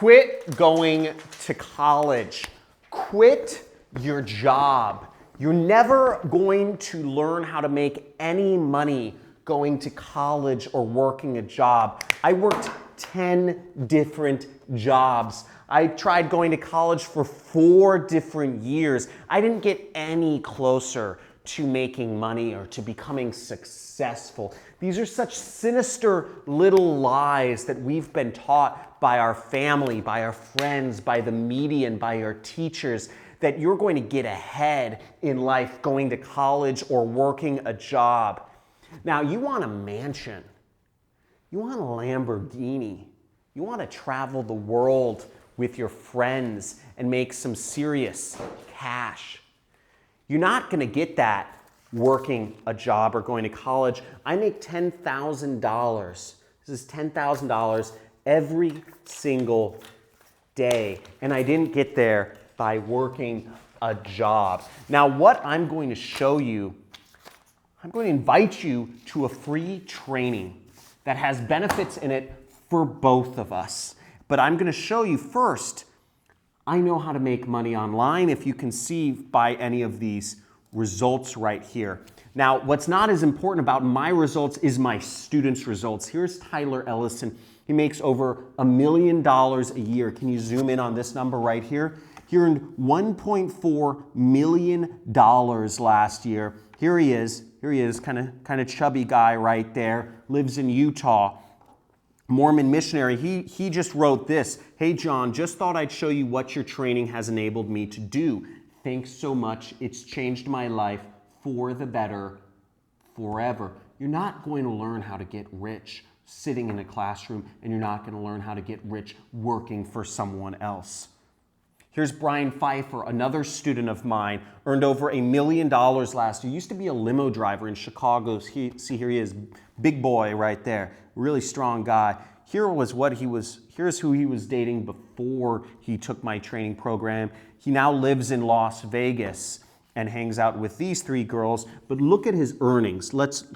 Quit going to college. Quit your job. You're never going to learn how to make any money going to college or working a job. I worked 10 different jobs. I tried going to college for 4 different years. I didn't get any closer to making money or to becoming successful. These are such sinister little lies that we've been taught by our family, by our friends, by the media, and by our teachers, that you're going to get ahead in life going to college or working a job. Now, you want a mansion. You want a Lamborghini. You want to travel the world with your friends and make some serious cash. You're not going to get that working a job or going to college. I make $10,000. This is $10,000 every single day. And I didn't get there by working a job. Now, what I'm going to show you, I'm going to invite you to a free training that has benefits in it for both of us. But I'm going to show you first, I know how to make money online, if you can see by any of these results right here. Now, what's not as important about my results is my students' results. Here's Tyler Ellison. He makes over $1 million a year. Can you zoom in on this number right here? He earned $1.4 million last year. Here he is, kind of chubby guy right there, lives in Utah. Mormon missionary, he just wrote this. Hey John, just thought I'd show you what your training has enabled me to do. Thanks so much. It's changed my life for the better forever. You're not going to learn how to get rich sitting in a classroom, and you're not going to learn how to get rich working for someone else. Here's Brian Pfeiffer, another student of mine, earned over $1 million last year. Used to be a limo driver in Chicago. See, here he is, big boy right there, really strong guy. Here's who he was dating before he took my training program. He now lives in Las Vegas and hangs out with these 3 girls. But look at his earnings.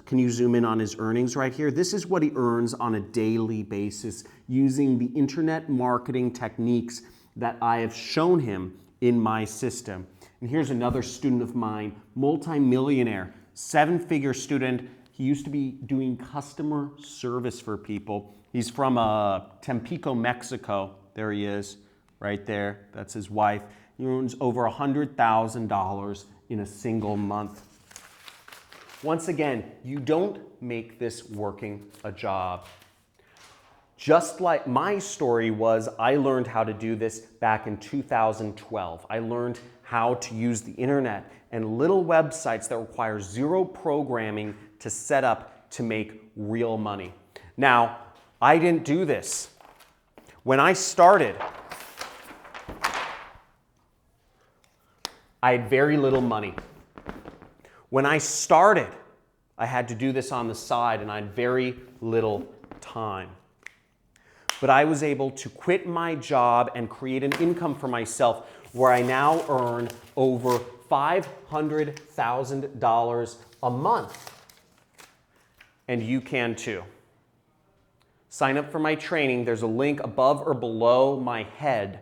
Can you zoom in on his earnings right here? This is what he earns on a daily basis using the internet marketing techniques that I have shown him in my system. And here's another student of mine, multi-millionaire, 7-figure student. He used to be doing customer service for people. He's from Tampico, Mexico. There he is, right there. That's his wife. He earns over $100,000 in a single month. Once again, you don't make this working a job. Just like my story was, I learned how to do this back in 2012. I learned how to use the internet and little websites that require 0 programming to set up to make real money. Now, I didn't do this. When I started, I had very little money. When I started, I had to do this on the side and I had very little time. But I was able to quit my job and create an income for myself where I now earn over $500,000 a month. And you can too. Sign up for my training. There's a link above or below my head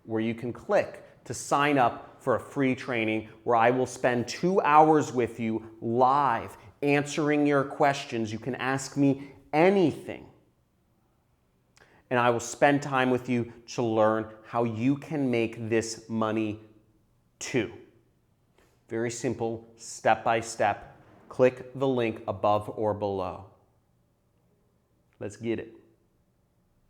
where you can click to sign up for a free training where I will spend 2 hours with you live answering your questions. You can ask me anything. And I will spend time with you to learn how you can make this money too. Very simple, step by step. Click the link above or below. Let's get it.